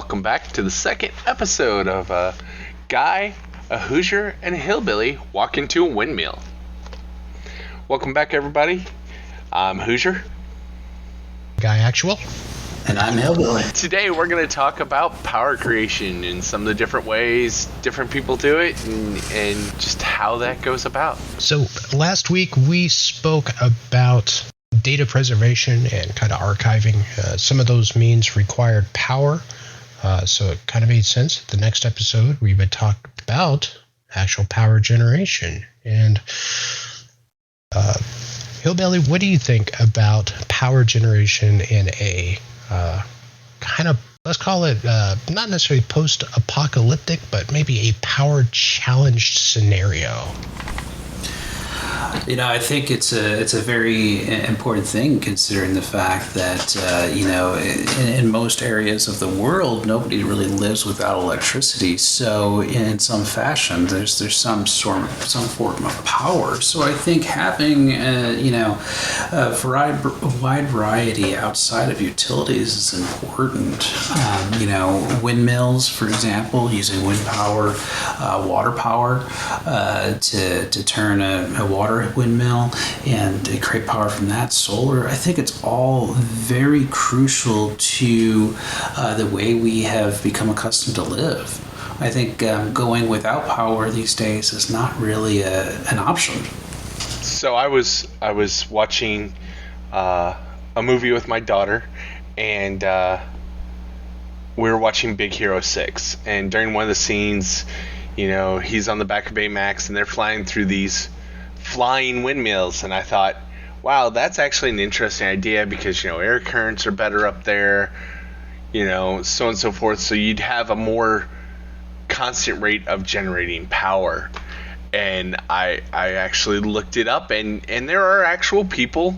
welcome back to the second episode of a guy, a Hoosier, and a Hillbilly walk into a windmill. Welcome back, everybody. I'm Hoosier. Guy Actual. And I'm Hillbilly. Today we're going to talk about power creation and some of the different ways different people do it and just how that goes about. So last week we spoke about data preservation and kind of archiving. Some of those means required power. So it kind of made sense. The next episode we would talk about actual power generation. And Hillbilly, what do you think about power generation in a kind of, let's call it, not necessarily post-apocalyptic, but maybe a power-challenged scenario? You know, I think it's a very important thing, considering the fact that in most areas of the world, nobody really lives without electricity. So in some fashion, there's some form of power. So I think having a wide variety outside of utilities is important. Windmills, for example, using wind power, water power to turn a water windmill and create power from that, solar. I think it's all very crucial to the way we have become accustomed to live. I think going without power these days is not really an option. So I was watching a movie with my daughter, and we were watching Big Hero 6, and during one of the scenes, he's on the back of Baymax and they're flying through these flying windmills, and I thought, wow, that's actually an interesting idea because air currents are better up there, so on and so forth, so you'd have a more constant rate of generating power. And I actually looked it up, and there are actual people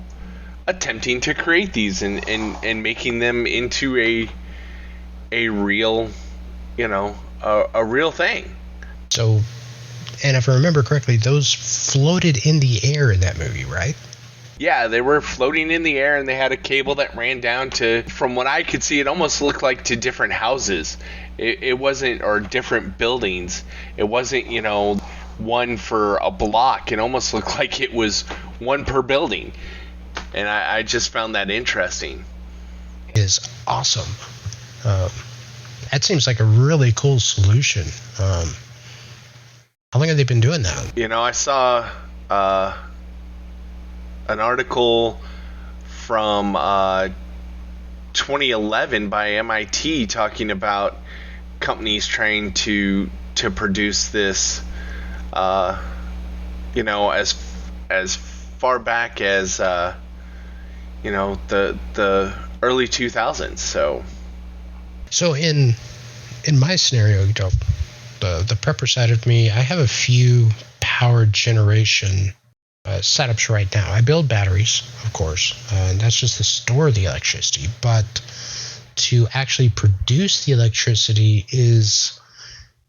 attempting to create these and making them into a real a real thing. So, and if I remember correctly, those floated in the air in that movie, right? Yeah, they were floating in the air, and they had a cable that ran down to, from what I could see, it almost looked like to different houses. It wasn't, or different buildings. It wasn't, one for a block. It almost looked like it was one per building. And I just found that interesting. It is awesome. That seems like a really cool solution. How long have they been doing that? I saw an article from 2011 by MIT talking about companies trying to produce this, as far back as the early 2000s. So in my scenario, the prepper side of me, I have a few power generation setups right now. I build batteries, of course, and that's just to store the electricity. But to actually produce the electricity is,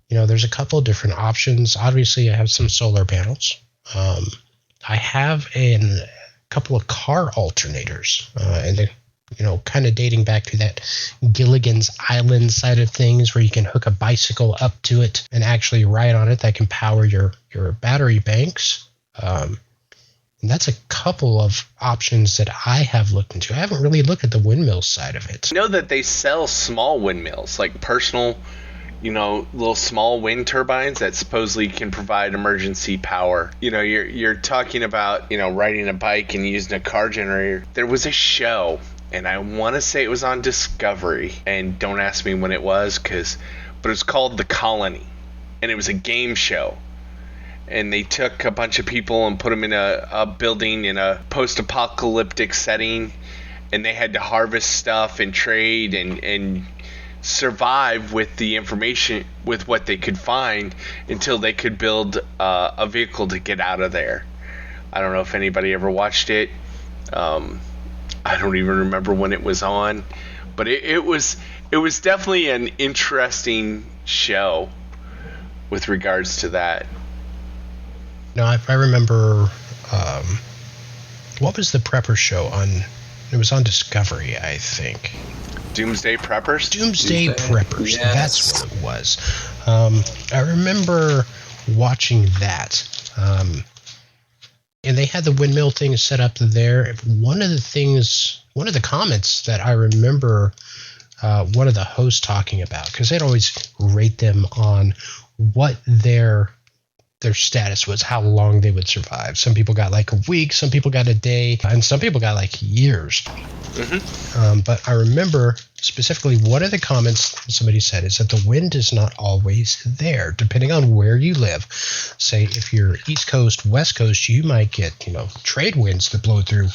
there's a couple of different options. Obviously, I have some solar panels. I have a couple of car alternators, and they, kind of dating back to that Gilligan's Island side of things, where you can hook a bicycle up to it and actually ride on it. That can power your battery banks. And that's a couple of options that I have looked into. I haven't really looked at the windmill side of it. I know that they sell small windmills, like personal, little small wind turbines that supposedly can provide emergency power. You're talking about, riding a bike and using a car generator. There was a show, and I want to say it was on Discovery, and don't ask me when it was, but it was called The Colony, and it was a game show. And they took a bunch of people and put them in a building in a post-apocalyptic setting, and they had to harvest stuff and trade and survive with the information, with what they could find, until they could build a vehicle to get out of there. I don't know if anybody ever watched it. I don't even remember when it was on, but it was definitely an interesting show with regards to that. No, I remember, what was the prepper show on It was on Discovery, I think. Doomsday Preppers? Doomsday Preppers. Yes. That's what it was. I remember watching that. And they had the windmill thing set up there. One of the comments that I remember one of the hosts talking about, because they'd always rate them on what their status was, how long they would survive. Some people got like a week, some people got a day, and some people got like years. Mm-hmm. But I remember specifically one of the comments somebody said is that the wind is not always there, depending on where you live. Say if you're East Coast, West Coast, you might get, trade winds that blow through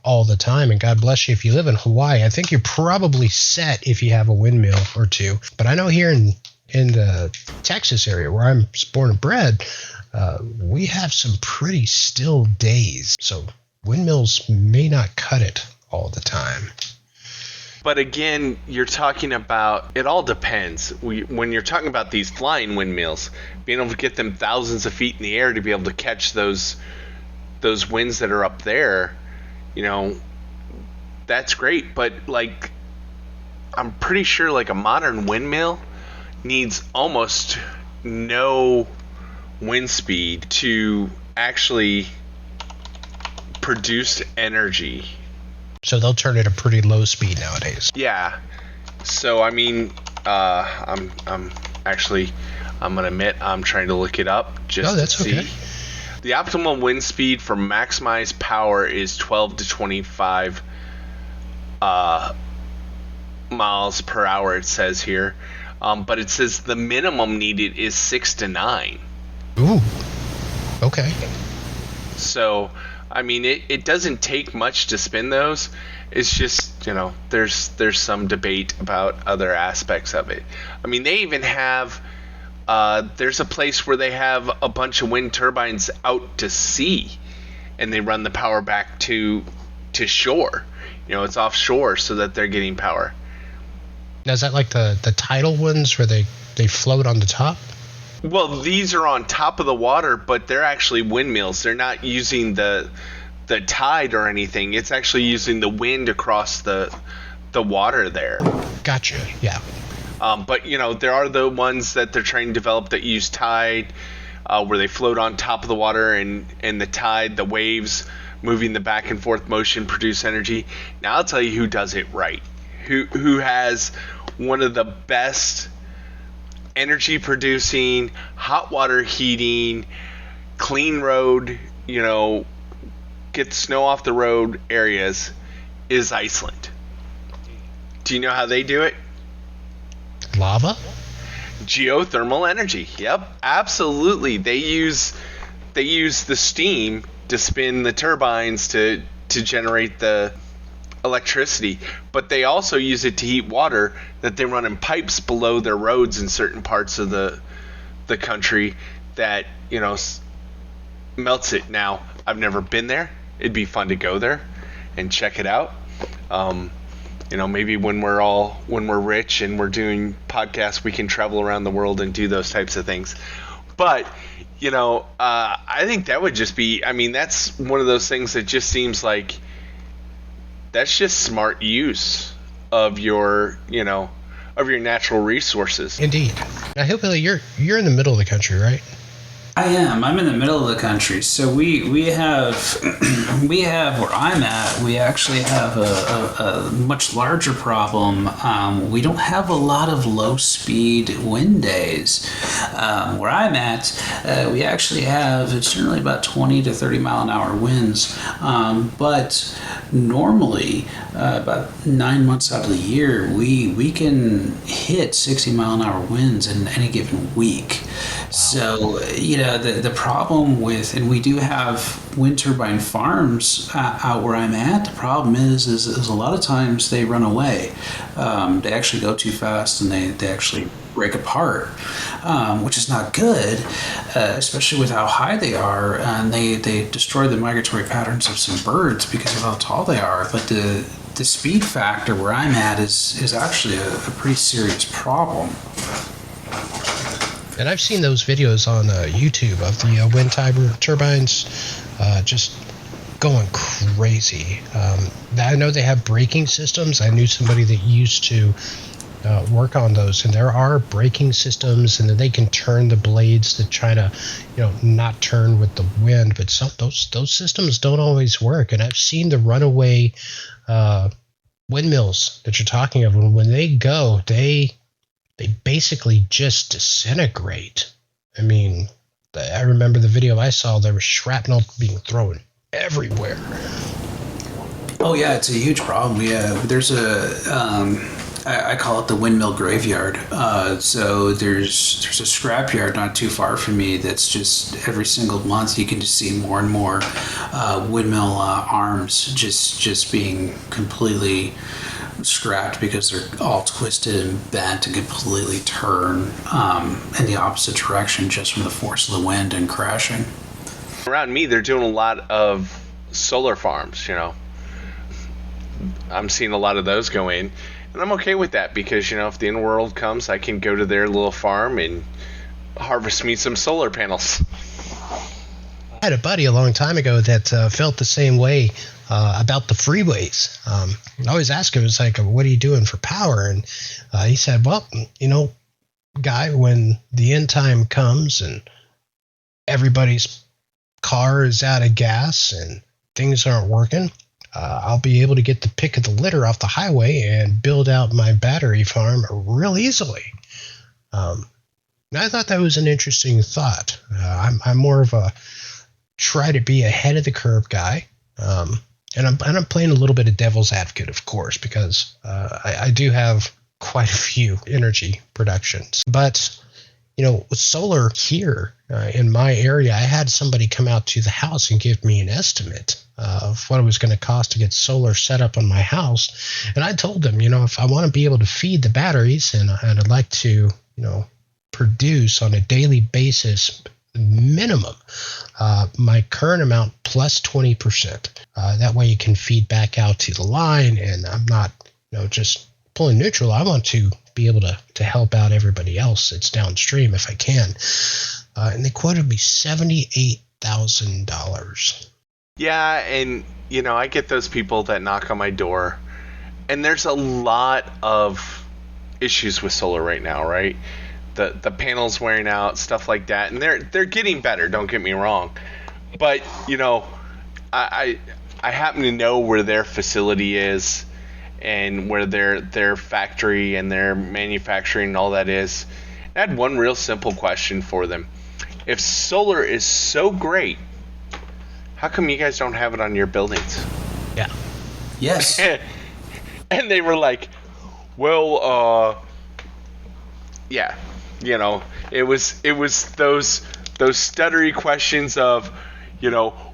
all the time. And God bless you if you live in Hawaii. I think you're probably set if you have a windmill or two. But I know here in the Texas area where I'm born and bred, we have some pretty still days. So windmills may not cut it all the time. But again, you're talking about, it all depends. When you're talking about these flying windmills, being able to get them thousands of feet in the air to be able to catch those winds that are up there, that's great. But like, I'm pretty sure like a modern windmill needs almost no wind speed to actually produce energy. So they'll turn at a pretty low speed nowadays. Yeah. So I mean, I'm gonna admit I'm trying to look it up just to see. Okay. The optimal wind speed for maximized power is 12 to 25 miles per hour. It says here, but it says the minimum needed is 6 to 9. Ooh. Okay. So, I mean, it doesn't take much to spin those. It's just, there's some debate about other aspects of it. I mean, they even have, there's a place where they have a bunch of wind turbines out to sea, and they run the power back to shore. It's offshore so that they're getting power. Now, is that like the tidal ones where they float on the top? Well, these are on top of the water, but they're actually windmills. They're not using the tide or anything. It's actually using the wind across the water there. Gotcha. Yeah. But there are the ones that they're trying to develop that use tide, where they float on top of the water, and the tide, the waves moving the back and forth motion produce energy. Now I'll tell you who does it right. Who has one of the best energy producing, hot water heating, clean road, get the snow off the road areas is Iceland. Do you know how they do it? Lava? Geothermal energy. Yep, absolutely. They use the steam to spin the turbines to generate the electricity, but they also use it to heat water that they run in pipes below their roads in certain parts of the country that melts it. Now, I've never been there. It'd be fun to go there and check it out. Maybe when we're rich and we're doing podcasts, we can travel around the world and do those types of things. But I think that would just be, that's one of those things that just seems like that's just smart use of your natural resources. Indeed. Now, Hillbilly, you're in the middle of the country, right? I am. I'm in the middle of the country. So we have where I'm at, we actually have a much larger problem. We don't have a lot of low-speed wind days. Where I'm at, we actually have, it's generally about 20 to 30 mile an hour winds. But normally, about 9 months out of the year, we can hit 60 mile an hour winds in any given week. So, the problem with, and we do have wind turbine farms out where I'm at, the problem is a lot of times they run away. They actually go too fast and they actually break apart, which is not good, especially with how high they are, and they destroy the migratory patterns of some birds because of how tall they are. But the speed factor where I'm at is actually a pretty serious problem. And I've seen those videos on YouTube of the wind turbines just going crazy. I know they have braking systems. I knew somebody that used to work on those, and there are braking systems, and then they can turn the blades to try to, not turn with the wind. But those systems don't always work, and I've seen the runaway windmills that you're talking of. When they go, they basically just disintegrate. I mean, I remember the video I saw. There was shrapnel being thrown everywhere. Oh yeah, it's a huge problem. Yeah, there's I call it the windmill graveyard. So there's a scrapyard not too far from me that's just every single month you can just see more and more windmill arms just being completely scrapped because they're all twisted and bent and completely turn in the opposite direction just from the force of the wind and crashing. Around me, they're doing a lot of solar farms, I'm seeing a lot of those go in. And I'm okay with that because, if the end world comes, I can go to their little farm and harvest me some solar panels. I had a buddy a long time ago that felt the same way about the freeways. I always ask him, it's like, what are you doing for power? And he said, well, guy, when the end time comes and everybody's car is out of gas and things aren't working, I'll be able to get the pick of the litter off the highway and build out my battery farm real easily. And I thought that was an interesting thought. I'm more of a try to be ahead of the curve guy. And I'm playing a little bit of devil's advocate, of course, because I do have quite a few energy productions. But, with solar here in my area, I had somebody come out to the house and give me an estimate of what it was going to cost to get solar set up on my house. And I told them, if I want to be able to feed the batteries and I'd like to, produce on a daily basis minimum my current amount plus 20%. That way you can feed back out to the line, and I'm not, just pulling neutral. I want to be able to help out everybody else that's downstream if I can. And they quoted me $78,000. Yeah, and, I get those people that knock on my door, and there's a lot of issues with solar right now, right? The panels wearing out, stuff like that, and they're getting better, don't get me wrong. But, I happen to know where their facility is and where their factory and their manufacturing and all that is. I had one real simple question for them. If solar is so great, how come you guys don't have it on your buildings? Yeah. Yes. And they were like, well, yeah. It was those stuttery questions of,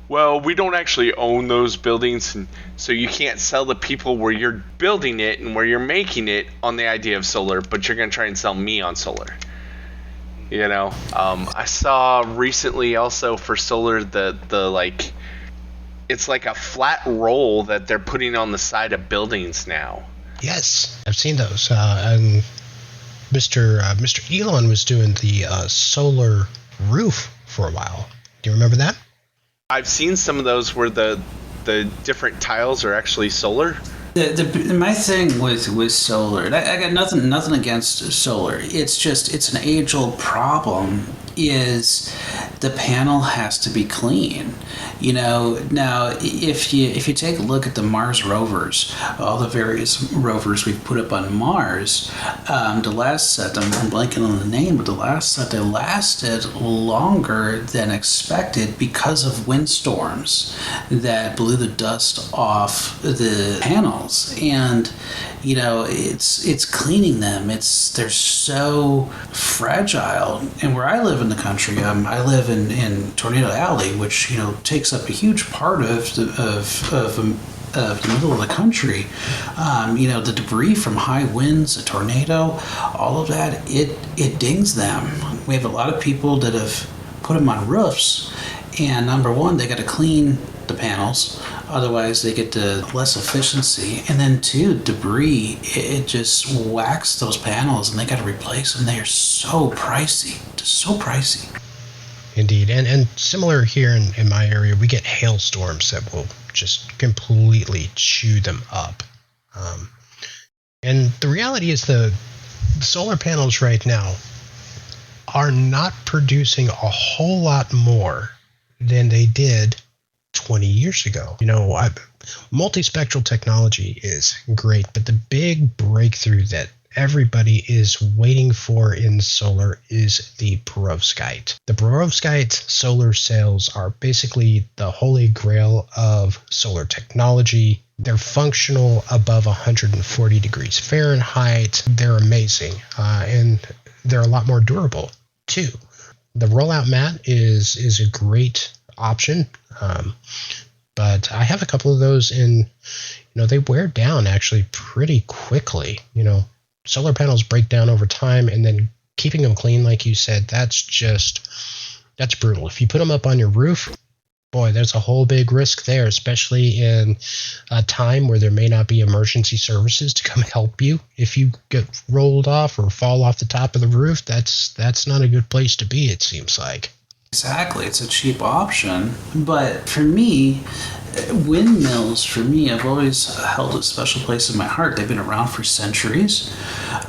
well, we don't actually own those buildings, and so you can't sell the people where you're building it and where you're making it on the idea of solar, but you're going to try and sell me on solar. I saw recently also for solar the like, it's like a flat roll that they're putting on the side of buildings now. Yes, I've seen those. And Mr. Elon was doing the solar roof for a while. Do you remember that? I've seen some of those where the different tiles are actually solar. My thing with solar, I got nothing against solar. It's an age-old problem. Is the panel has to be clean. Now if you take a look at the Mars rovers, all the various rovers we've put up on Mars, the last set, I'm blanking on the name, but the last set, they lasted longer than expected because of windstorms that blew the dust off the panels. And it's cleaning them. They're so fragile. And where I live in the country, I live in Tornado Alley, which takes up a huge part of the middle of the country. The debris from high winds, a tornado, all of that, it dings them. We have a lot of people that have put them on roofs, and number one, they got to clean the panels, otherwise they get to less efficiency. And then two, debris, it just whacks those panels and they got to replace them. They are so pricey, just so pricey. indeed. And similar here in my area, we get hailstorms that will just completely chew them up. And the reality is the solar panels right now are not producing a whole lot more than they did 20 years ago. Multispectral technology is great, but the big breakthrough that everybody is waiting for in solar is the perovskite. The perovskite solar cells are basically the holy grail of solar technology. They're functional above 140 degrees Fahrenheit. They're amazing, and they're a lot more durable too. The rollout mat is a great option, but I have a couple of those, and they wear down actually pretty quickly. Solar panels break down over time, and then keeping them clean, like you said, that's brutal. If you put them up on your roof, boy, there's a whole big risk there, especially in a time where there may not be emergency services to come help you. If you get rolled off or fall off the top of the roof, that's not a good place to be, it seems like. Exactly. It's a cheap option. But for me, windmills, have always held a special place in my heart. They've been around for centuries.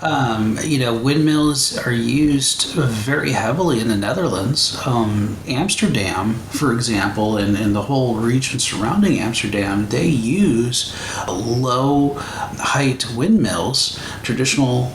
Windmills are used very heavily in the Netherlands. Amsterdam, for example, and the whole region surrounding Amsterdam, they use low-height windmills, traditional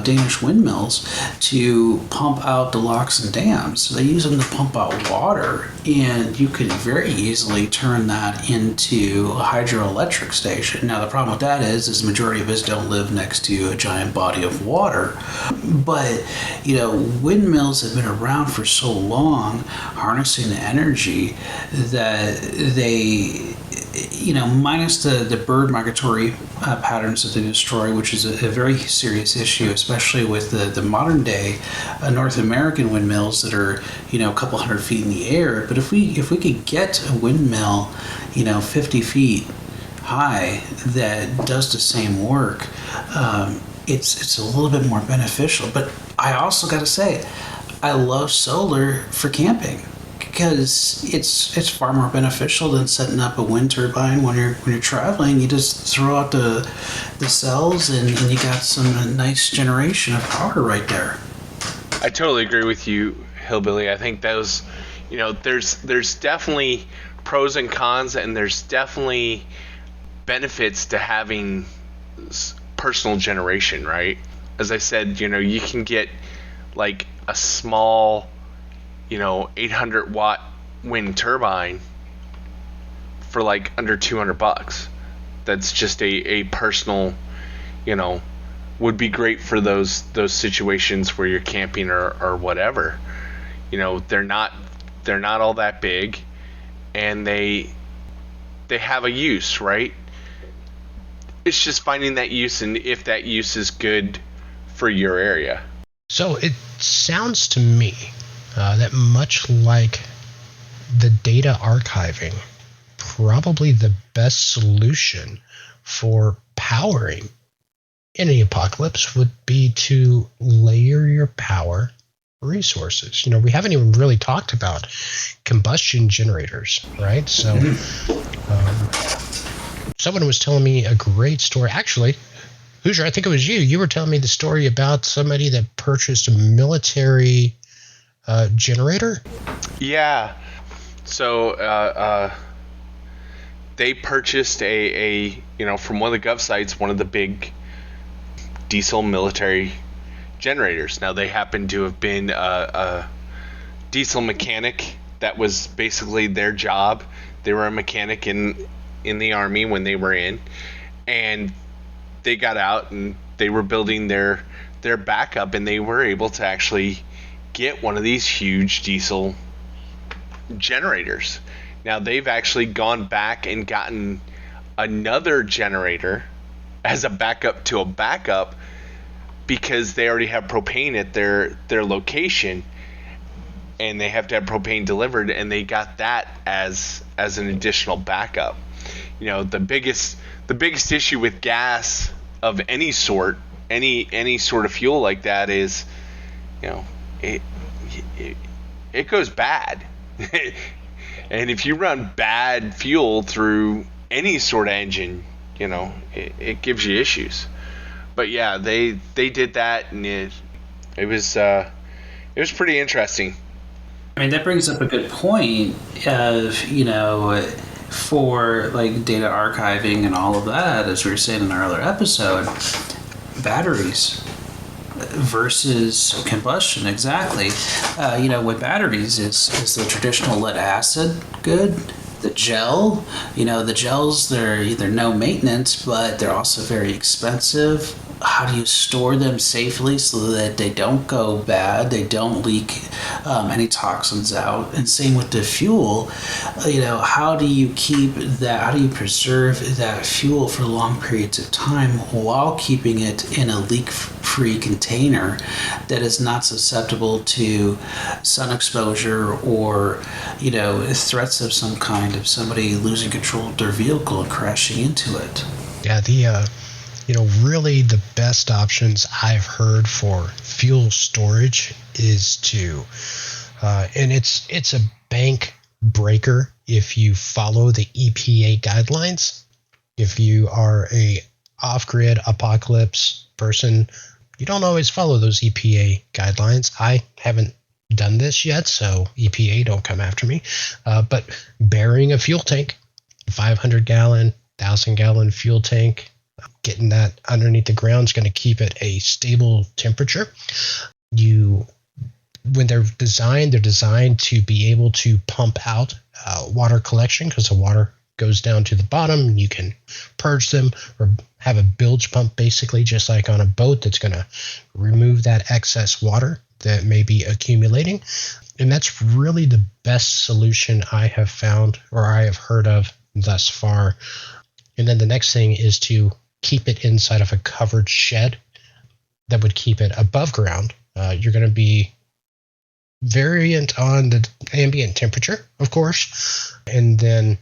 Danish windmills, to pump out the locks and dams. So they use them to pump out water, and you could very easily turn that into a hydroelectric station. Now, the problem with that is the majority of us don't live next to a giant body of water. But, windmills have been around for so long, harnessing the energy that they, minus the bird migratory patterns that they destroy, which is a very serious issue, especially with the modern day North American windmills that are, a couple hundred feet in the air. But if we could get a windmill, 50 feet high that does the same work, it's a little bit more beneficial. But I also got to say, I love solar for camping, because it's far more beneficial than setting up a wind turbine when you're traveling. You just throw out the cells and you got some nice generation of power right there. I totally agree with you, Hillbilly. I think those, there's definitely pros and cons, and there's definitely benefits to having personal generation, right? As I said, you can get like a small 800 watt wind turbine for like under $200. That's just a personal, would be great for those situations where you're camping or whatever. They're not all that big, and they have a use, right? It's just finding that use, and if that use is good for your area. So it sounds to me that much like the data archiving, probably the best solution for powering any apocalypse would be to layer your power resources. We haven't even really talked about combustion generators, right? So someone was telling me a great story. Actually, Hoosier, I think it was you. You were telling me the story about somebody that purchased a military generator? Yeah. So they purchased a from one of the gov sites, one of the big diesel military generators. Now, they happen to have been a diesel mechanic. That was basically their job. They were a mechanic in the Army when they were in, and they got out and they were building their backup, and they were able to actually get one of these huge diesel generators. Now, they've actually gone back and gotten another generator as a backup to a backup, because they already have propane at their location, and they have to have propane delivered, and they got that as an additional backup. The biggest issue with gas of any sort, any sort of fuel like that is, it goes bad. And if you run bad fuel through any sort of engine, it gives you issues. But yeah, they did that, and it was pretty interesting. I mean, that brings up a good point of, for like data archiving and all of that, as we were saying in our other episode, batteries versus combustion. Exactly. With batteries, is the traditional lead acid good? The gel, the gels, they're either no maintenance, but they're also very expensive. How do you store them safely so that they don't go bad, they don't leak any toxins out? And same with the fuel. How do you keep that, how do you preserve that fuel for long periods of time while keeping it in a leak-free container that is not susceptible to sun exposure or, threats of some kind of somebody losing control of their vehicle and crashing into it? Yeah, really the best options I've heard for fuel storage is and it's a bank breaker if you follow the EPA guidelines. If you are a off-grid apocalypse person, you don't always follow those EPA guidelines. I haven't done this yet, so EPA, don't come after me. But burying a fuel tank, 500-gallon, 1,000-gallon fuel tank, getting that underneath the ground is going to keep it a stable temperature. When they're designed to be able to pump out water collection, because the water goes down to the bottom. You can purge them or have a bilge pump, basically just like on a boat, that's going to remove that excess water that may be accumulating. And that's really the best solution I have found, or I have heard of thus far. And then the next thing is to keep it inside of a covered shed that would keep it above ground. You're going to be variant on the ambient temperature, of course, and then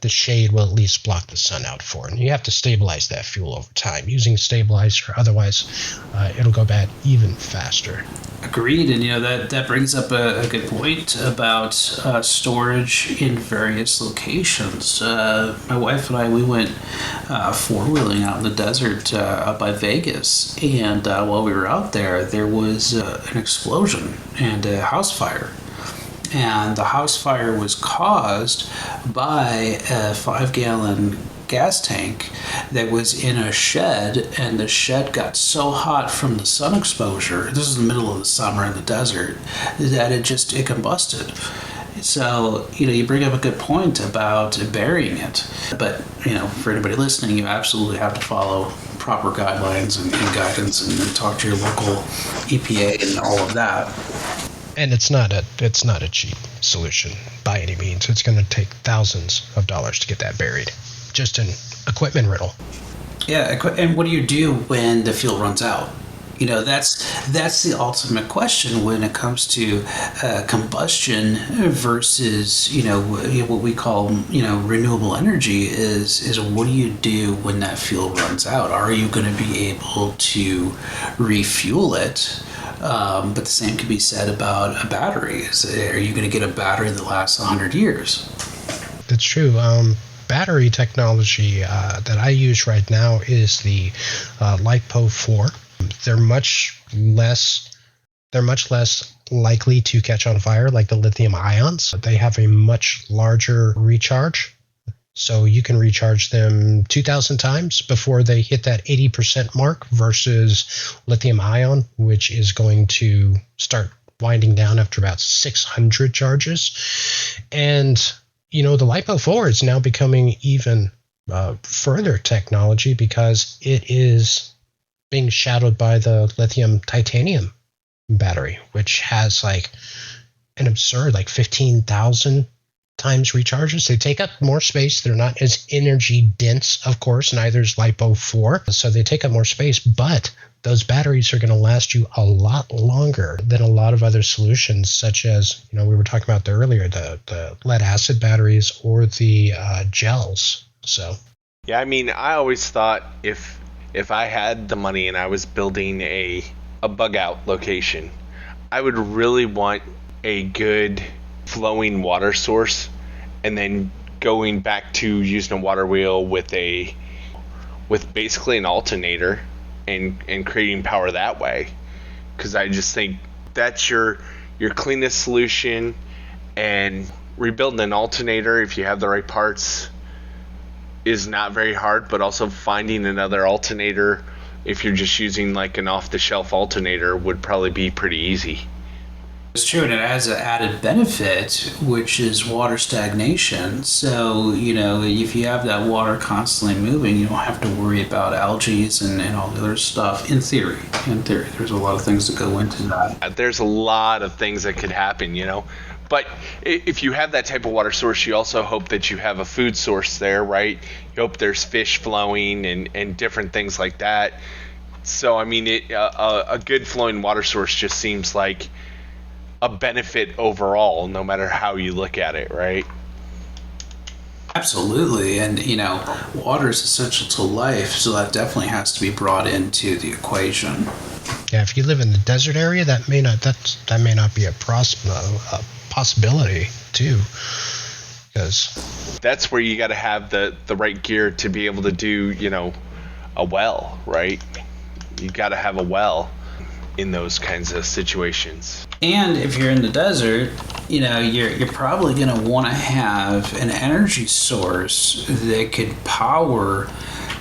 the shade will at least block the sun out for it. And you have to stabilize that fuel over time using stabilizer, otherwise it'll go bad even faster. Agreed. And that brings up a good point about storage in various locations. My wife and I, we went four-wheeling out in the desert up by Vegas, and while we were out there was an explosion and a house fire. And the house fire was caused by a 5-gallon gas tank that was in a shed, and the shed got so hot from the sun exposure, this is the middle of the summer in the desert, that it combusted. So, you bring up a good point about burying it. But, for anybody listening, you absolutely have to follow proper guidelines and guidance and talk to your local EPA and all of that. And it's not a cheap solution by any means. It's going to take thousands of dollars to get that buried, just in equipment rental. Yeah, and what do you do when the fuel runs out? That's the ultimate question when it comes to combustion versus what we call renewable energy is what do you do when that fuel runs out? Are you going to be able to refuel it? But the same can be said about a battery. Are you going to get a battery that lasts 100 years? That's true. Battery technology that I use right now is the LiPo 4. They're much less likely to catch on fire like the lithium ions. They have a much larger recharge. So you can recharge them 2,000 times before they hit that 80% mark versus lithium ion, which is going to start winding down after about 600 charges. And, the LiPo 4 is now becoming even further technology because it is being shadowed by the lithium titanium battery, which has an absurd 15,000 times recharges. They take up more space. They're not as energy dense, of course, neither is LiPo 4. So they take up more space, but those batteries are going to last you a lot longer than a lot of other solutions, such as, we were talking about earlier, the lead acid batteries or the gels. So, yeah, I always thought if I had the money and I was building a bug out location, I would really want a good flowing water source and then going back to using a water wheel with basically an alternator and creating power that way, because I just think that's your cleanest solution. And rebuilding an alternator, if you have the right parts, is not very hard, but also finding another alternator, if you're just using like an off-the-shelf alternator, would probably be pretty easy. It's true, and it has an added benefit, which is water stagnation. So, if you have that water constantly moving, you don't have to worry about algae and all the other stuff. In theory, there's a lot of things that go into that. There's a lot of things that could happen, But if you have that type of water source, you also hope that you have a food source there, right? You hope there's fish flowing and different things like that. So, I mean, a good flowing water source just seems like a benefit overall, no matter how you look at it, right? Absolutely, and water is essential to life, so that definitely has to be brought into the equation. Yeah, if you live in the desert area, that may not be a possibility too, because that's where you got to have the right gear to be able to do a well, right? You got to have a well in those kinds of situations. And if you're in the desert, you're probably going to want to have an energy source that could power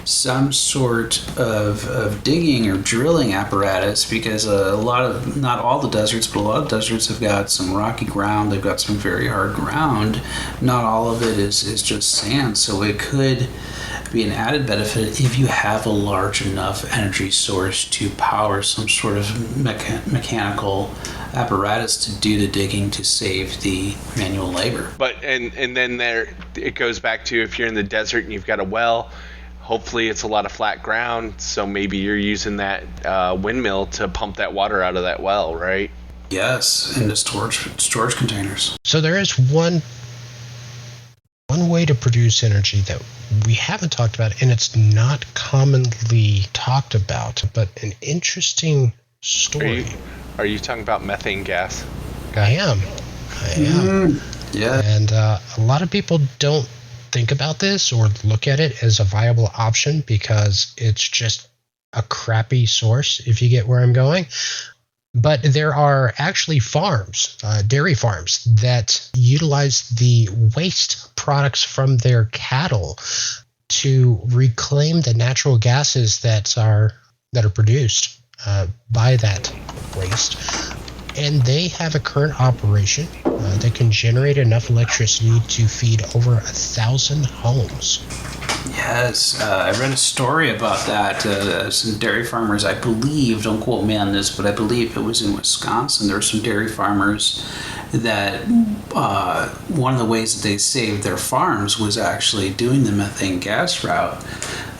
some sort of digging or drilling apparatus, because not all the deserts, but a lot of deserts have got some rocky ground, they've got some very hard ground. Not all of it is just sand, so it could be an added benefit if you have a large enough energy source to power some sort of mechanical apparatus to do the digging to save the manual labor. But and then there it goes back to, if you're in the desert and you've got a well, hopefully it's a lot of flat ground, so maybe you're using that windmill to pump that water out of that well, right? Yes, in the storage containers. So there is one way to produce energy that we haven't talked about, and it's not commonly talked about, but an interesting story. Are you talking about methane gas? I am. Yeah. And a lot of people don't think about this or look at it as a viable option because it's just a crappy source, if you get where I'm going. But there are actually farms, dairy farms, that utilize the waste products from their cattle to reclaim the natural gases that are produced by that waste. And they have a current operation that can generate enough electricity to feed over 1,000 homes. Yes, I read a story about that. Some dairy farmers, I believe, don't quote me on this, but I believe it was in Wisconsin. There were some dairy farmers that one of the ways that they saved their farms was actually doing the methane gas route.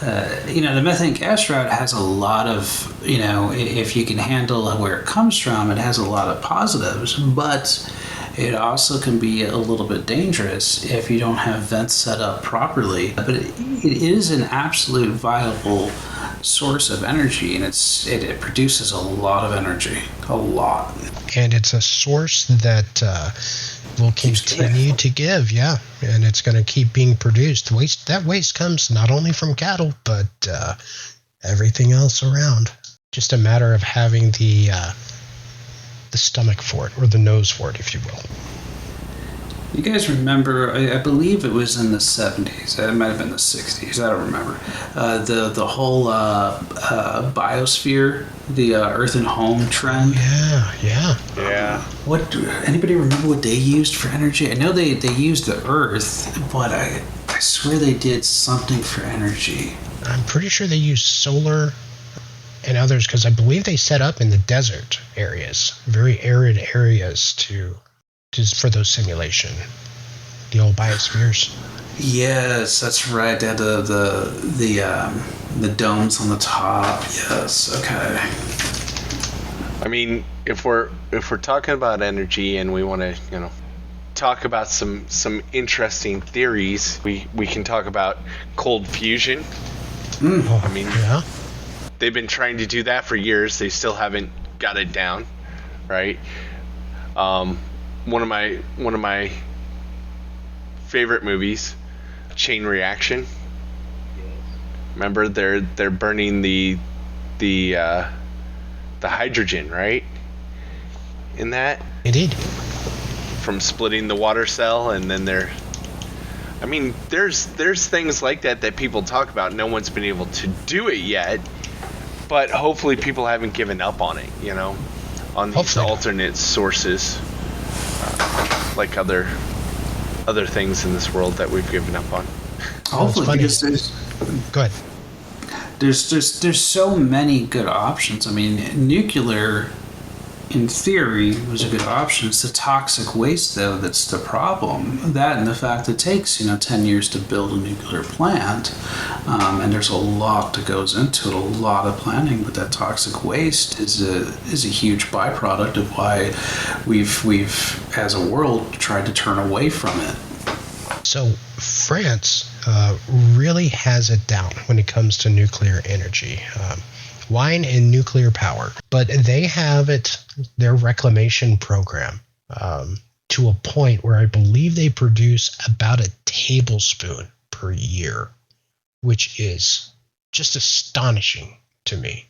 The methane gas route has a lot of, if you can handle where it comes from, it has a lot of positives, but it also can be a little bit dangerous if you don't have vents set up properly. But it is an absolute viable source of energy, and it produces a lot of energy, a lot. And it's a source that will continue to give, yeah, and it's going to keep being produced. That waste comes not only from cattle, but everything else around. Just a matter of having the stomach for it, or the nose for it, if you will. You guys remember, I believe it was in the 70s, it might have been the 60s, I don't remember, the whole biosphere, the Earth and Home trend? Yeah. Anybody remember what they used for energy? I know they used the Earth, but I swear they did something for energy. I'm pretty sure they used solar and others, because I believe they set up in the desert areas, very arid areas for those simulation, the old biospheres. Yes, that's right. They had the domes on the top. Yes. Okay. I mean, if we're talking about energy and we want to, talk about some interesting theories, we can talk about cold fusion. I mean, yeah. They've been trying to do that for years. They still haven't got it down, right? one of my favorite movies, Chain Reaction. Remember, they're burning the hydrogen, right? In that, Indeed. from splitting the water cell, and then there's things like that people talk about. No one's been able to do it yet, but hopefully people haven't given up on it, on these Hopefully. alternate sources, like other things in this world that we've given up on. Hopefully, funny. because Go ahead. there's so many good options. I mean, nuclear, in theory, was a good option. It's the toxic waste, though, that's the problem. That and the fact it takes 10 years to build a nuclear plant, and there's a lot that goes into it, a lot of planning. But that toxic waste is a huge byproduct of why we've as a world tried to turn away from it. So France really has it down when it comes to nuclear energy. Wine and nuclear power, but they have their reclamation program to a point where I believe they produce about a tablespoon per year, which is just astonishing to me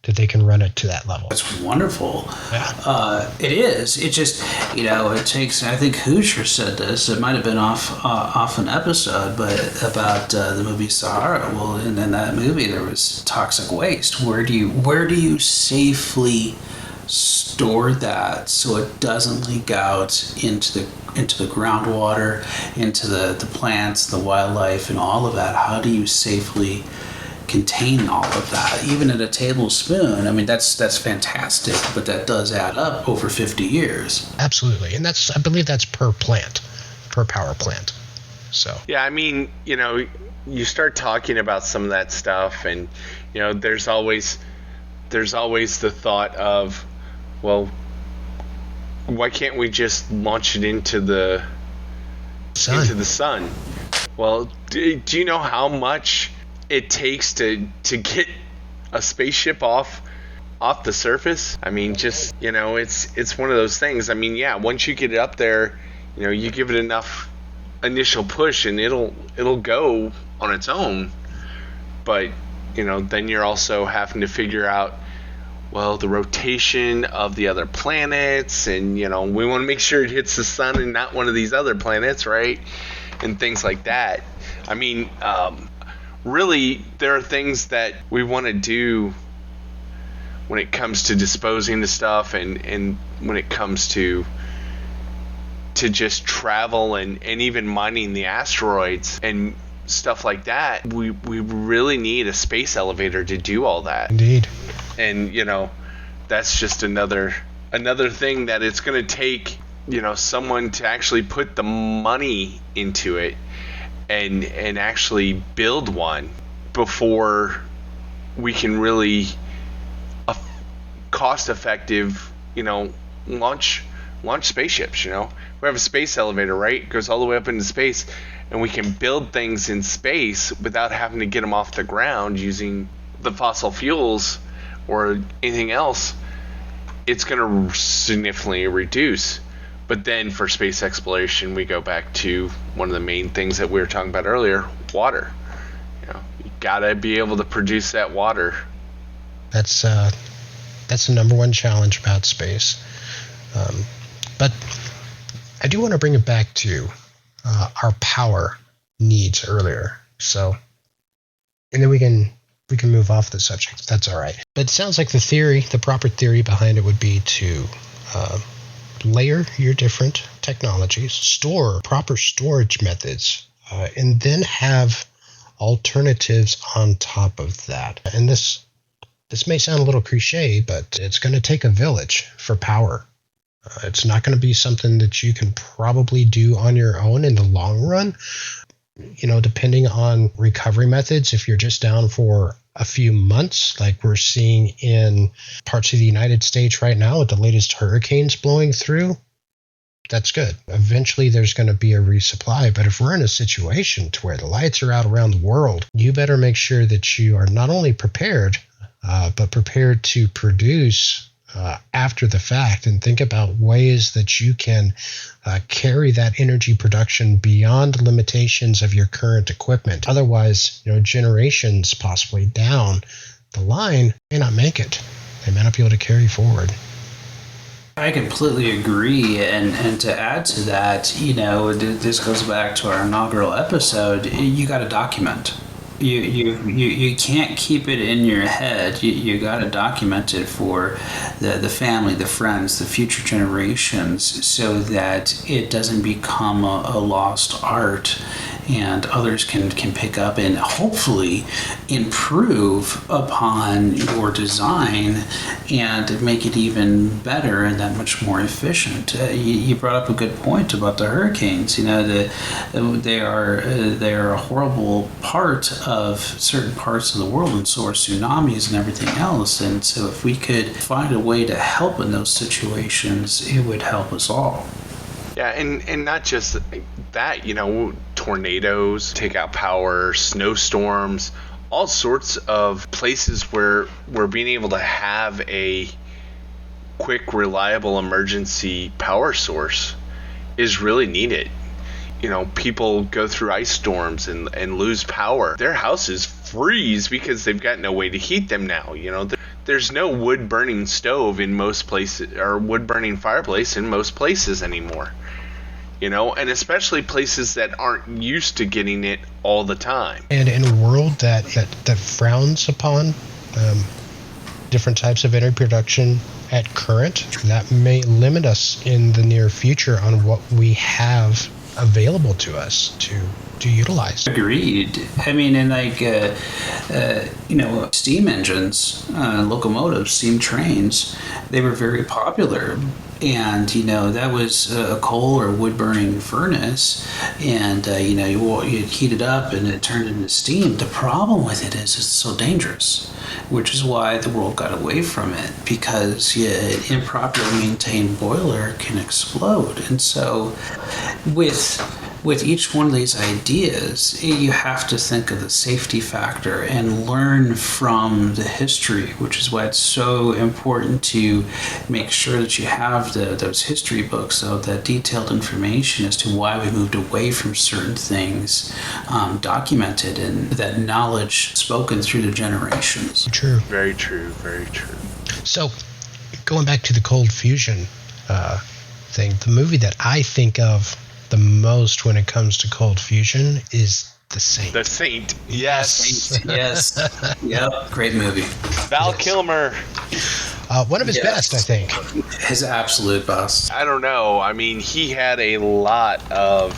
that they can run it to that level. It's wonderful. Yeah. It is. It just, it takes. I think Hoosier said this. It might have been off an episode, but about the movie Sahara. Well, and in that movie there was toxic waste. Where do you safely store that so it doesn't leak out into the groundwater, into the plants, the wildlife, and all of that? How do you safely contain all of that, even at a tablespoon? I mean, that's fantastic, but that does add up over 50 years. Absolutely, and I believe that's per power plant. So Yeah, you start talking about some of that stuff, and there's always the thought of, well, why can't we just launch it into the sun? Well, do you know how much it takes to get a spaceship off the surface? It's one of those things. Once you get it up there, you give it enough initial push and it'll go on its own. But then you're also having to figure out, well, the rotation of the other planets, and we want to make sure it hits the sun and not one of these other planets, right? And things like that. Really, there are things that we want to do when it comes to disposing of stuff, and when it comes to just travel and even mining the asteroids and stuff like that. We really need a space elevator to do all that. indeed. And that's just another thing that it's going to take someone to actually put the money into it and actually build one before we can really cost effective launch spaceships. We have a space elevator, right? It goes all the way up into space, and we can build things in space without having to get them off the ground using the fossil fuels or anything else. It's going to significantly reduce. But then for space exploration, we go back to one of the main things that we were talking about earlier, water. You gotta be able to produce that water. That's the number one challenge about space. But I do want to bring it back to our power needs earlier. So, and then we can move off the subject. That's all right. But it sounds like the proper theory behind it would be to layer your different technologies, store proper storage methods, and then have alternatives on top of that. And this may sound a little cliche, but it's going to take a village for power. It's not going to be something that you can probably do on your own in the long run. Depending on recovery methods, if you're just down for a few months, like we're seeing in parts of the United States right now with the latest hurricanes blowing through, that's good. Eventually there's going to be a resupply. But if we're in a situation to where the lights are out around the world, you better make sure that you are not only prepared, but prepared to produce after the fact and think about ways that you can carry that energy production beyond the limitations of your current equipment. Otherwise, generations possibly down the line may not make it. They may not be able to carry forward. I completely agree, and to add to that, this goes back to our inaugural episode. You got to document. You can't keep it in your head. You got to document it for the family, the friends, the future generations, so that it doesn't become a lost art, and others can pick up and hopefully improve upon your design and make it even better and that much more efficient. You brought up a good point about the hurricanes. They are a horrible part of certain parts of the world, and so are tsunamis and everything else. And so if we could find a way to help in those situations, it would help us all. Yeah, and not just that, tornadoes take out power, snowstorms, all sorts of places where being able to have a quick, reliable emergency power source is really needed. People go through ice storms and lose power. Their houses freeze because they've got no way to heat them now. There's no wood-burning stove in most places, or wood-burning fireplace in most places anymore. And especially places that aren't used to getting it all the time. And in a world that frowns upon different types of energy production at current, that may limit us in the near future on what we have available to us to utilize. Agreed. I mean, and steam engines, locomotives, steam trains, they were very popular. And, that was a coal or wood burning furnace. And, you'd heat it up and it turned into steam. The problem with it is it's so dangerous, which is why the world got away from it, because an improperly maintained boiler can explode. And so with each one of these ideas, you have to think of the safety factor and learn from the history, which is why it's so important to make sure that you have those history books, so that detailed information as to why we moved away from certain things documented, and that knowledge spoken through the generations. True. Very true, very true. So, going back to the cold fusion thing, the movie that I think of the most when it comes to cold fusion is The Saint. The Saint, yes. Yes. Yep. Great movie. Val Kilmer. One of his best, I think. His absolute best. I don't know. I mean, he had a lot of...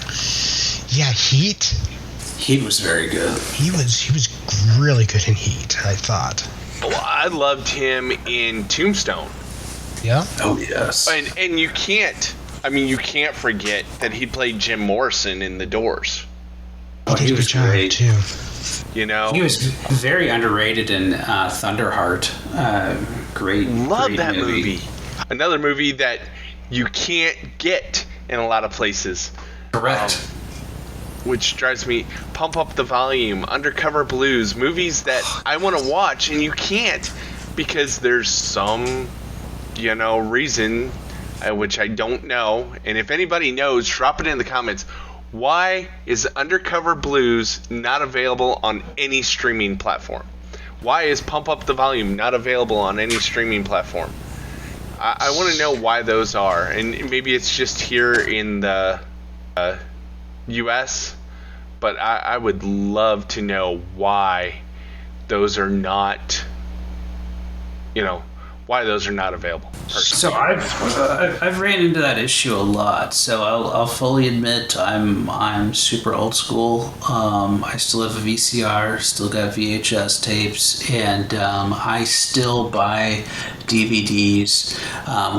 Yeah, Heat. Heat was very good. He was really good in Heat, I thought. Well, I loved him in Tombstone. Yeah? Oh, yes. And you can't forget that he played Jim Morrison in The Doors. Oh, he was great too. He was very underrated in Thunderheart. Great. Love great that movie. Another movie that you can't get in a lot of places. Correct. Which drives me. Pump Up the Volume, Undercover Blues, movies that I want to watch and you can't because there's some, reason, which I don't know. And if anybody knows, drop it in the comments. Why is Undercover Blues not available on any streaming platform? Why is Pump Up the Volume not available on any streaming platform? I want to know why those are. And maybe it's just here in the U.S., but I would love to know why those are not, why those are not available. So I've ran into that issue a lot. So I'll fully admit I'm super old school. I still have a VCR, still got VHS tapes, and I still buy DVDs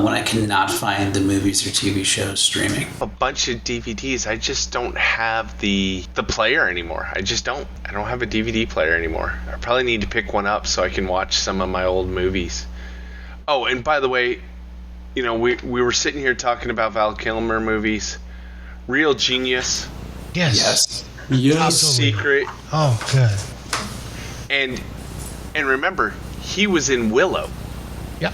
when I cannot find the movies or TV shows streaming. A bunch of DVDs. I just don't have the player anymore. I don't have a DVD player anymore. I probably need to pick one up so I can watch some of my old movies. Oh, and by the way, we were sitting here talking about Val Kilmer movies. Real Genius. Yes. Yes. Secret. Oh, good. And remember, he was in Willow. Yep.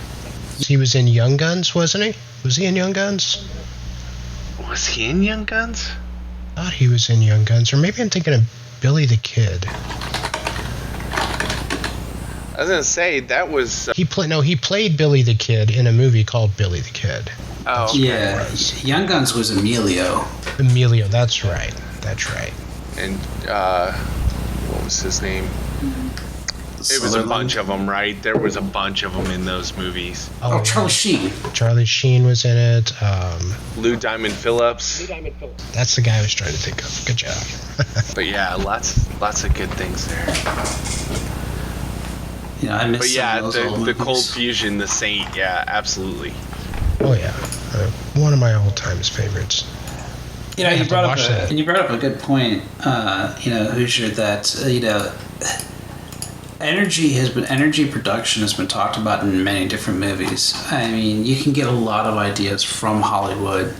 He was in Young Guns, wasn't he? Was he in Young Guns? Was he in Young Guns? I thought he was in Young Guns, or maybe I'm thinking of Billy the Kid. I was gonna say that was. He played Billy the Kid in a movie called Billy the Kid. Oh, Yeah, Young Guns was Emilio. Emilio, that's right. and what was his name? It was a bunch of them, right? There was a bunch of them in those movies. Oh, Charlie Sheen. Charlie Sheen was in it. Lou Diamond Phillips. That's the guy I was trying to think of. Good job. But yeah, lots of good things there. You know, I miss But yeah, some of those old the Cold movies. Fusion, the Saint, yeah, absolutely. Oh yeah, one of my all-time favorites. You know, I you have to brought watch that. up a good point. You know, Hoosier, that energy production has been talked about in many different movies. I mean, you can get a lot of ideas from Hollywood,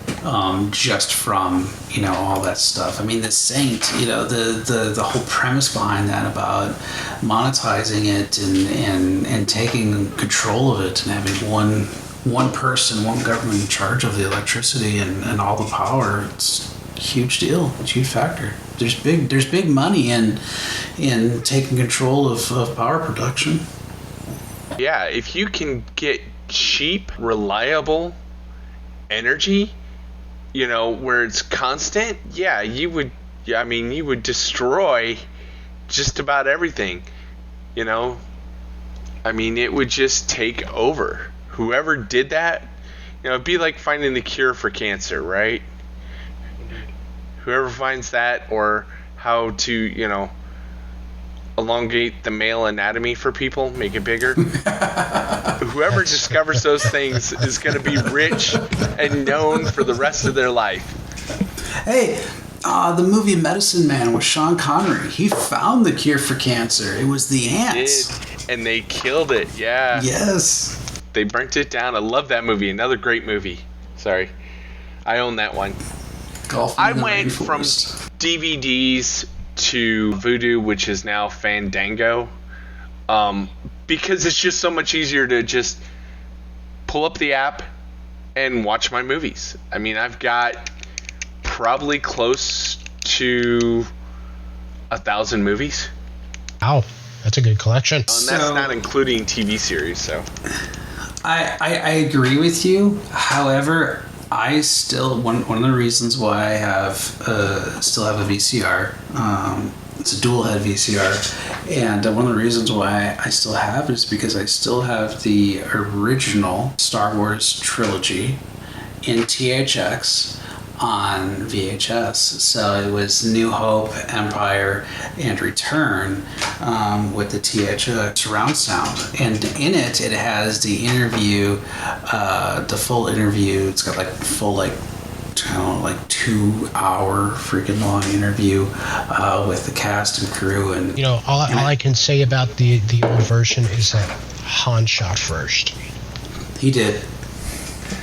just from all that stuff. I mean, The Saint, the whole premise behind that about monetizing it and taking control of it and having one person, one government in charge of the electricity and all the power. It's a huge deal. It's a huge factor. There's big money in taking control of power production. Yeah, if you can get cheap, reliable energy, where it's constant, yeah, you would destroy just about everything. I mean, it would just take over. Whoever did that, it'd be like finding the cure for cancer, right? Whoever finds that, or how to, elongate the male anatomy for people, make it bigger. Whoever discovers those things is going to be rich and known for the rest of their life. Hey, the movie Medicine Man with Sean Connery, he found the cure for cancer. It was the ants. And they killed it, yeah. Yes. They burnt it down. I love that movie. Another great movie. Sorry. I own that one. I went from DVDs to Vudu, which is now Fandango, because it's just so much easier to just pull up the app and watch my movies. I mean, I've got probably close to 1,000 movies. Wow, that's a good collection. And that's not including TV series, so. I agree with you. However, I still one of the reasons why I have still have a VCR. It's a dual head VCR, and one of the reasons why I still have it is because I still have the original Star Wars trilogy in THX on VHS. So it was New Hope, Empire, and Return with the THX surround sound. And in it has the interview, the full interview. It's got full 2 hour freaking long interview with the cast and crew. And all I can say about the old version is that Han shot first. He did.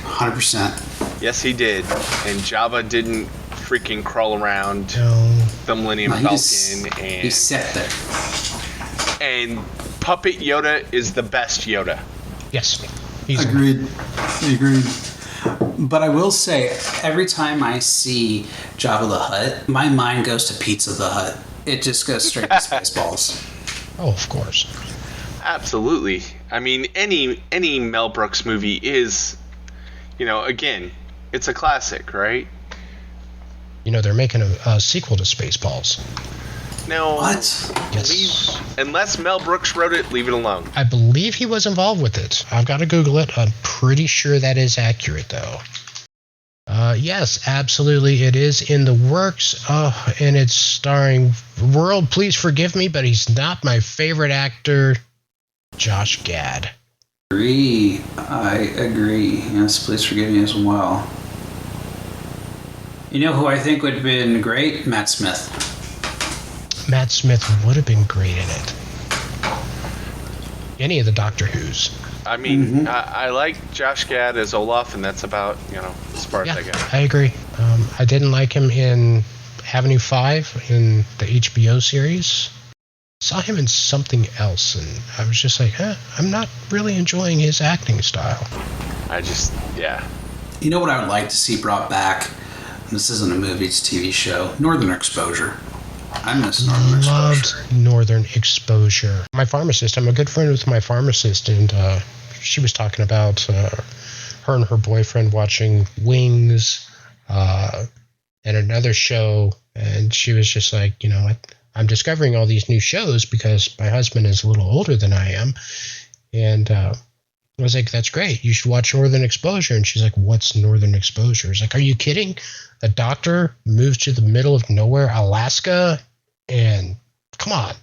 100%. Yes, he did. And Jabba didn't freaking crawl around the Millennium Falcon. He sat there. And Puppet Yoda is the best Yoda. Yes. Agreed. But I will say, every time I see Jabba the Hutt, my mind goes to Pizza the Hutt. It just goes straight to Spaceballs. Oh, of course. Absolutely. I mean, any Mel Brooks movie is, again, it's a classic, right? They're making a sequel to Spaceballs. No. What? Yes. Unless Mel Brooks wrote it, leave it alone. I believe he was involved with it. I've got to Google it. I'm pretty sure that is accurate, though. Yes, absolutely. It is in the works. And it's starring, world, please forgive me, but he's not my favorite actor, Josh Gad. I agree. Yes, please forgive me as well. You know who I think would have been great? Matt Smith. Matt Smith would have been great in it. Any of the Doctor Who's. I mean, I like Josh Gad as Olaf, and that's about, as far as I got. I agree. I didn't like him in Avenue 5 in the HBO series. saw him in something else, and I was just like, I'm not really enjoying his acting style. Yeah. You know what I would like to see brought back? This isn't a movie, it's a TV show. Northern Exposure. I miss Northern Exposure. Loved Northern Exposure. My pharmacist, I'm a good friend with my pharmacist, and she was talking about her and her boyfriend watching Wings and another show, and she was just like, I'm discovering all these new shows because my husband is a little older than I am, and I was like, that's great. You should watch Northern Exposure. And she's like, what's Northern Exposure? It's like, are you kidding? A doctor moves to the middle of nowhere, Alaska, and come on.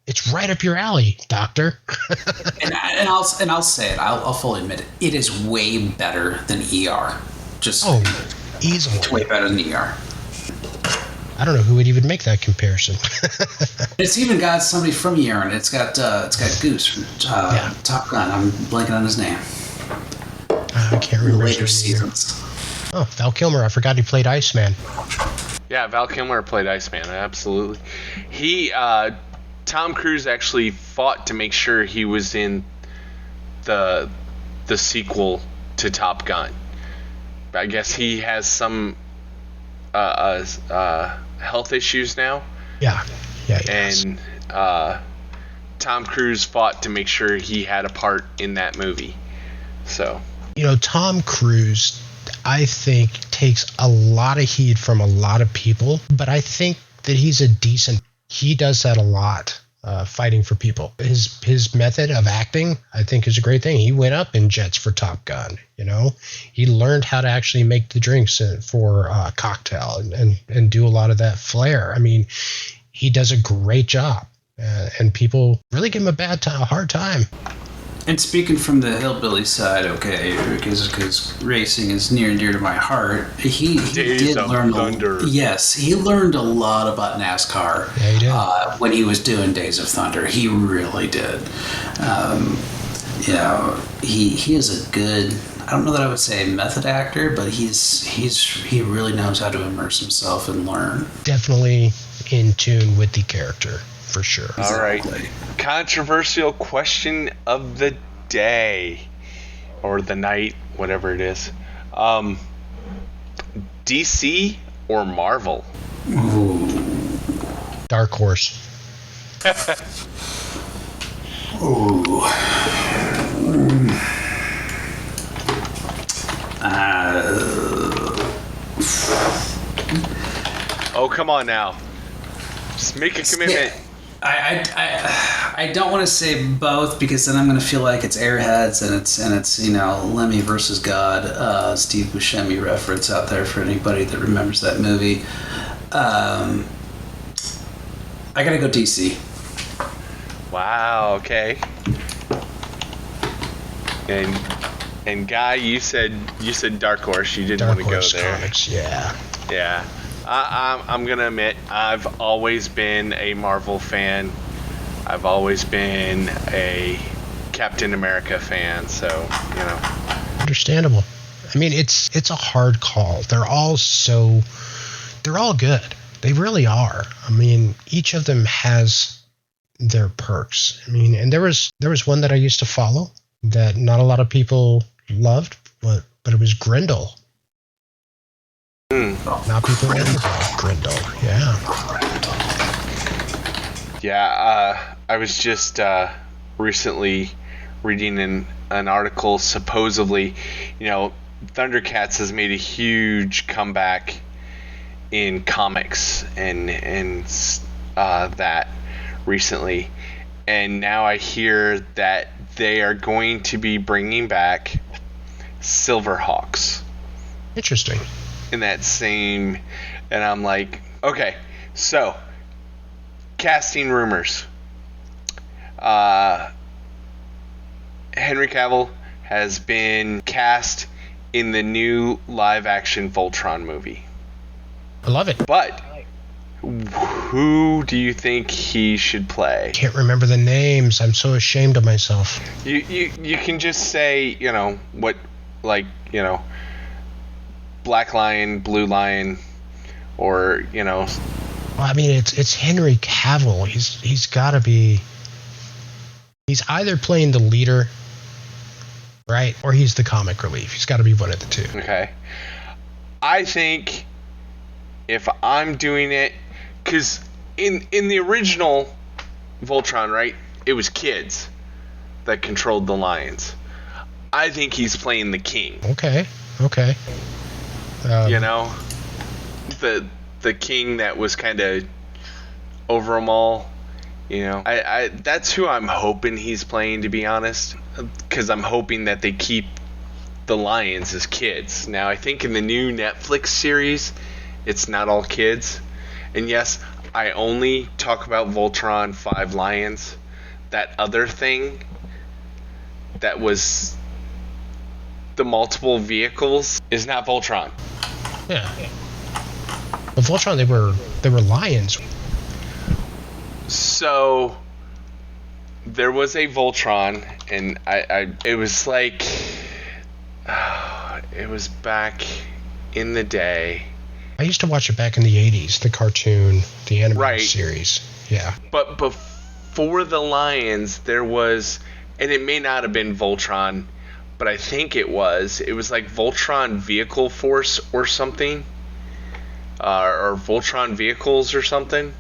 It's right up your alley, doctor. and I'll say it. I'll fully admit it. It is way better than ER. Easily. It's way better than ER. I don't know who would even make that comparison. It's even got somebody from ER, and it's got Goose from Top Gun. I'm blanking on his name. I can't remember. Later seasons. Oh, Val Kilmer. I forgot he played Iceman. Yeah, Val Kilmer played Iceman. Absolutely. Tom Cruise actually fought to make sure he was in the sequel to Top Gun. I guess he has some health issues now. Yeah. And Tom Cruise fought to make sure he had a part in that movie. So, Tom Cruise, I think, takes a lot of heat from a lot of people, but I think that he does that a lot, fighting for people. His method of acting, I think, is a great thing. He went up in jets for Top Gun, He learned how to actually make the drinks for cocktail and do a lot of that flair. I mean, he does a great job, and people really give him a hard time. And speaking from the hillbilly side, okay, because racing is near and dear to my heart, he did learn he learned a lot about NASCAR. Yeah, he did. When he was doing Days of Thunder. He really did. He is a good, I don't know that I would say method actor, but he really knows how to immerse himself and learn. Definitely in tune with the character. For sure. All right. Controversial question of the day or the night, whatever it is. DC or Marvel? Ooh. Dark Horse. Ooh. Oh, come on now. Just make a commitment. I don't want to say both because then I'm going to feel like it's Airheads and it's Lemmy versus God, Steve Buscemi reference out there for anybody that remembers that movie. I gotta go DC. Wow. Okay. And Guy, you said Dark Horse. You didn't want to go there. Comics, yeah. Yeah. I'm going to admit, I've always been a Marvel fan. I've always been a Captain America fan, so, Understandable. I mean, it's a hard call. They're all good. They really are. I mean, each of them has their perks. I mean, and there was one that I used to follow that not a lot of people loved, but it was Grendel. Now people know about Grendel. Yeah, I was just recently reading an article. Supposedly, Thundercats has made a huge comeback in comics and that recently, and now I hear that they are going to be bringing back Silverhawks. Interesting. In that same, and I'm like, okay, so casting rumors. Henry Cavill has been cast in the new live-action Voltron movie. I love it. But who do you think he should play? Can't remember the names. I'm so ashamed of myself. You can just say, Black Lion, Blue Lion, or, Well, I mean, it's Henry Cavill. He's got to be. He's either playing the leader, right, or he's the comic relief. He's got to be one of the two. Okay. I think if I'm doing it, because in the original Voltron, right, it was kids that controlled the lions. I think he's playing the king. Okay. You know, the king that was kind of over them all. You know, I that's who I'm hoping he's playing, to be honest, because I'm hoping that they keep the lions as kids. Now, I think in the new Netflix series, it's not all kids. And yes, I only talk about Voltron 5 Lions. That other thing that was the multiple vehicles is not Voltron. Yeah. But Voltron, they were lions. So there was a Voltron, and it was like it was back in the day. I used to watch it back in the 80s, the cartoon, the animated series. Yeah. But before the lions, there was, and it may not have been Voltron, but I think it was like Voltron Vehicle Force or something, or Voltron Vehicles or something.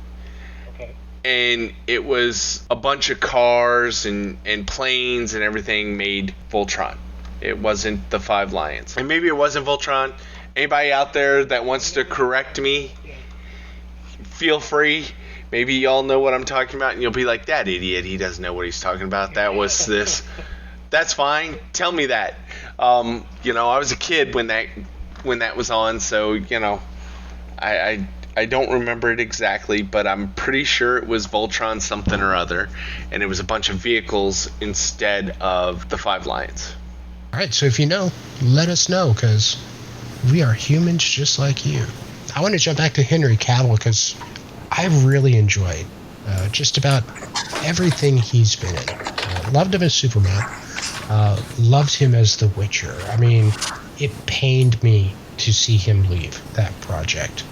And it was a bunch of cars and planes and everything made Voltron. It wasn't the 5 Lions. And maybe it wasn't Voltron. Anybody out there that wants to correct me, feel free. Maybe y'all know what I'm talking about and you'll be like, that idiot, he doesn't know what he's talking about. That was this. That's fine. Tell me that. You know, I was a kid when that was on, so, you know, I don't remember it exactly, but I'm pretty sure it was Voltron something or other, and it was a bunch of vehicles instead of the 5 Lions. All right, so if you know, let us know, because we are humans just like you. I want to jump back to Henry Cavill, because I've really enjoyed just about everything he's been in. Loved him as Superman. Loved him as The Witcher. I mean, it pained me to see him leave that project.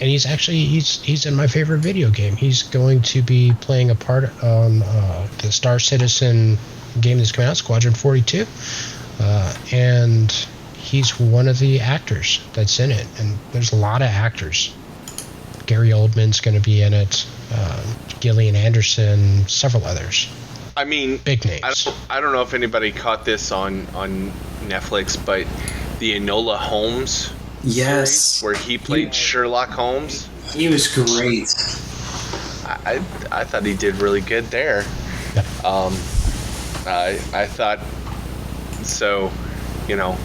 And he's in my favorite video game. He's going to be playing a part on the Star Citizen game that's coming out, Squadron 42. And he's one of the actors that's in it. And there's a lot of actors. Gary Oldman's going to be in it. Gillian Anderson, several others. I mean, big names. I don't know if anybody caught this on Netflix, but the Enola Holmes series, where he played Sherlock Holmes. He was great. I thought he did really good there. Yep. I thought so. You know,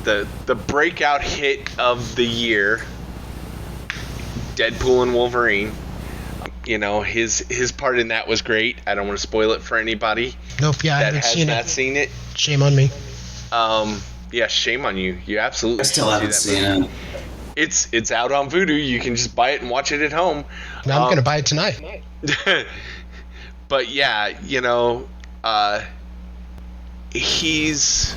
the breakout hit of the year, Deadpool and Wolverine. You know, his part in that was great. I don't want to spoil it for anybody. Nope. Yeah, I haven't seen it. Shame on me. Yeah, shame on you. You absolutely. I still haven't seen it. It's out on Vudu. You can just buy it and watch it at home. Now I'm gonna buy it tonight. But yeah, you know, he's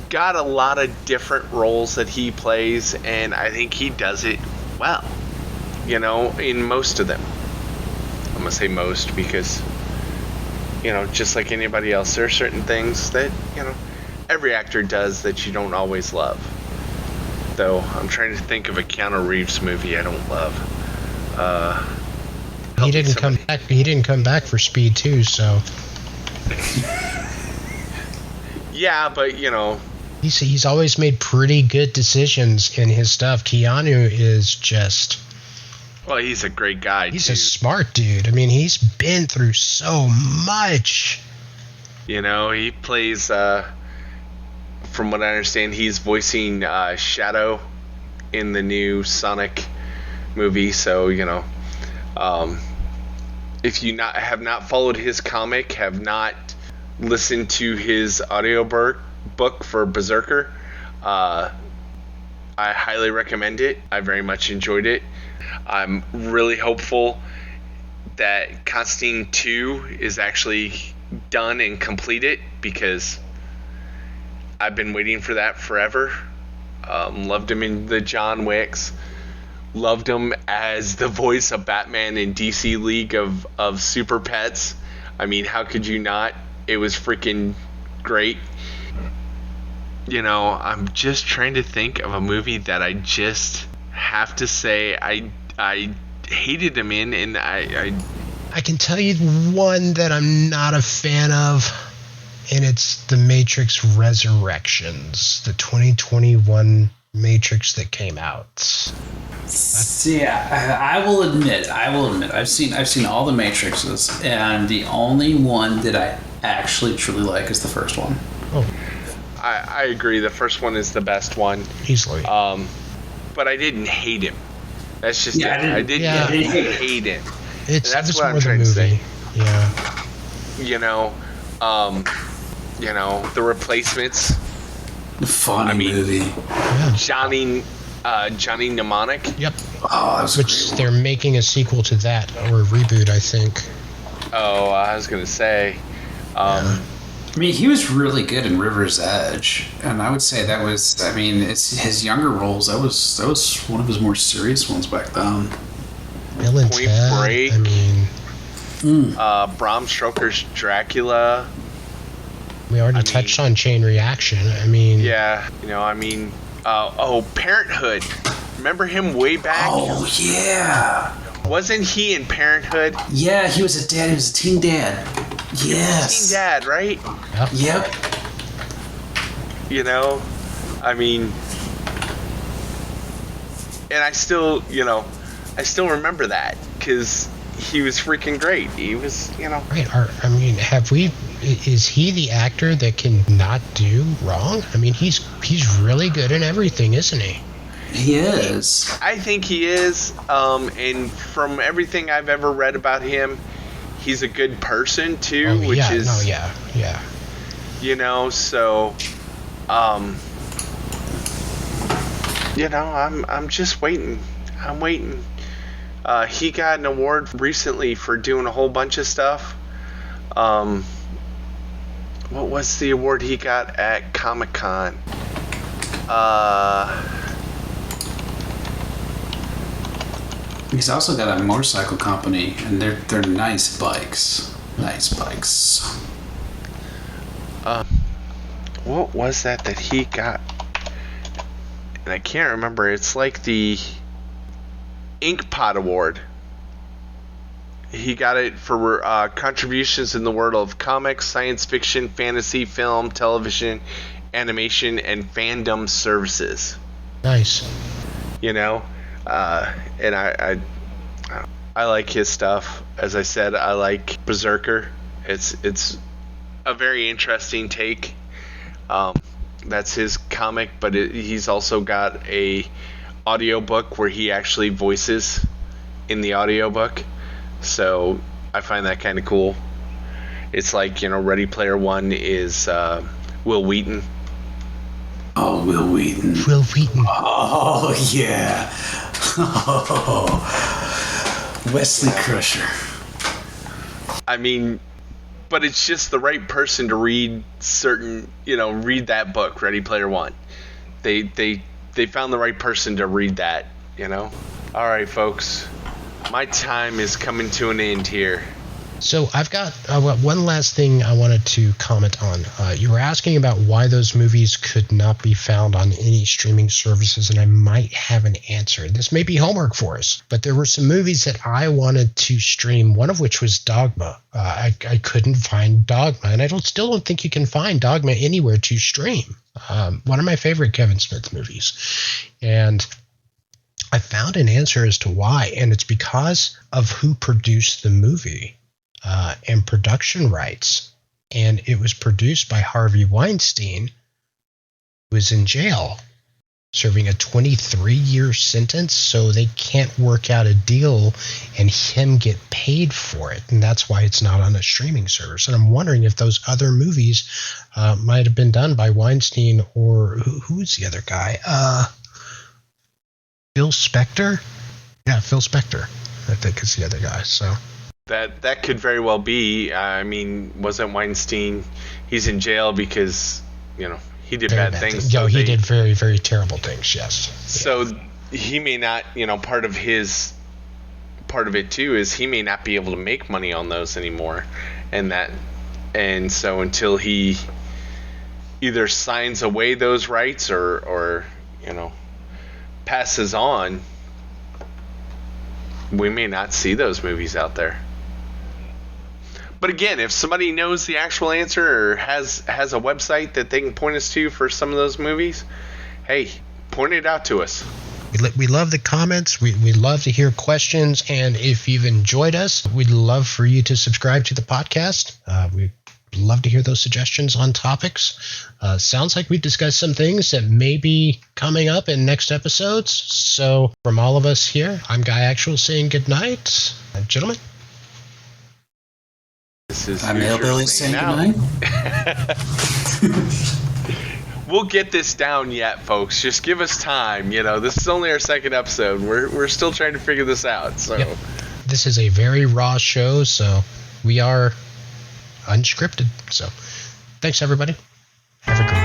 got a lot of different roles that he plays, and I think he does it well. You know, in most of them. I'm gonna say most because, you know, just like anybody else, there are certain things that, you know, every actor does that you don't always love. Though I'm trying to think of a Keanu Reeves movie I don't love. He didn't come back. He didn't come back for Speed 2, so. Yeah, but you know. He's always made pretty good decisions in his stuff. Keanu is just. Well, he's a great guy. He's a smart dude. I mean, he's been through so much. You know, he plays. From what I understand, he's voicing Shadow in the new Sonic movie. So, you know, if you have not followed his comic, have not listened to his audiobook for Berserker, I highly recommend it. I very much enjoyed it. I'm really hopeful that Constantine 2 is actually done and completed, because I've been waiting for that forever. Loved him in the John Wicks. Loved him as the voice of Batman in DC League of Super Pets. I mean, how could you not? It was freaking great. You know, I'm just trying to think of a movie that I just have to say I hated him in, and I can tell you one that I'm not a fan of, and it's The Matrix Resurrections, the 2021 Matrix that came out. See, I will admit, I've seen all the Matrixes, and the only one that I actually truly like is the first one. Oh, I agree. The first one is the best one, easily. But I didn't hate him. That's just I didn't hate him. That's what I'm trying to say. Yeah. You know, The Replacements. Funny movie. Yeah. Johnny Mnemonic. Yep. Oh, that was Which they're making a sequel to that, or a reboot, I think. Oh, I was gonna say. I mean, he was really good in River's Edge, and I would say that was. I mean, it's his younger roles. That was one of his more serious ones back then. Bill and Point Ted, Break. I mean, Bram Stoker's Dracula. we already touched on Chain Reaction. I mean, Yeah, Parenthood. Remember him way back? Oh yeah. Wasn't he in Parenthood? Yeah, he was a dad. He was a teen dad. Yes. Teen dad, right? Yep. I mean, and I still remember that because he was freaking great. He was, Right. Is he the actor that can not do wrong? I mean, he's really good in everything, isn't he? He is. I think he is. And from everything I've ever read about him, he's a good person too, so I'm just waiting. I'm waiting. He got an award recently for doing a whole bunch of stuff. What was the award he got at Comic-Con? He's also got a motorcycle company, and they're nice bikes. Nice bikes. What was that he got? And I can't remember. It's like the Ink Pot Award. He got it for contributions in the world of comics, science fiction, fantasy, film, television, animation, and fandom services. Nice. And I like his stuff. As I said, I like Berserker. It's a very interesting take. That's his comic, but he's also got a audiobook where he actually voices in the audiobook. So I find that kind of cool. It's like, Ready Player One is Will Wheaton. Oh, Will Wheaton. Will Wheaton. Oh, yeah. Oh, Wesley Crusher. I mean, but it's just the right person to read read that book, Ready Player One. They found the right person to read that, All right, folks. My time is coming to an end here. So I've got one last thing I wanted to comment on. You were asking about why those movies could not be found on any streaming services, and I might have an answer. This may be homework for us, but there were some movies that I wanted to stream, one of which was Dogma. I couldn't find Dogma, and I still don't think you can find Dogma anywhere to stream. One of my favorite Kevin Smith movies. And I found an answer as to why, and it's because of who produced the movie. And production rights, and it was produced by Harvey Weinstein, who was in jail serving a 23-year sentence, so they can't work out a deal and him get paid for it, and that's why it's not on a streaming service. And I'm wondering if those other movies might have been done by Weinstein or who's the other guy? Phil Spector? Yeah, Phil Spector, I think is the other guy, so... That could very well be. I mean, wasn't Weinstein? He's in jail because he did bad things. He did very, very terrible things. Yes. So he may not. Part of his part of it too is he may not be able to make money on those anymore, and so until he either signs away those rights or passes on, we may not see those movies out there. But again, if somebody knows the actual answer or has a website that they can point us to for some of those movies, hey, point it out to us. We love the comments. We love to hear questions. And if you've enjoyed us, we'd love for you to subscribe to the podcast. We'd love to hear those suggestions on topics. Sounds like we've discussed some things that may be coming up in next episodes. So from all of us here, I'm Guy Actual saying good night. Gentlemen. I'm Hillbilly saying goodnight. We'll get this down yet, folks. Just give us time. This is only our second episode. We're still trying to figure this out. So This is a very raw show, so we are unscripted. So thanks, everybody. Have a great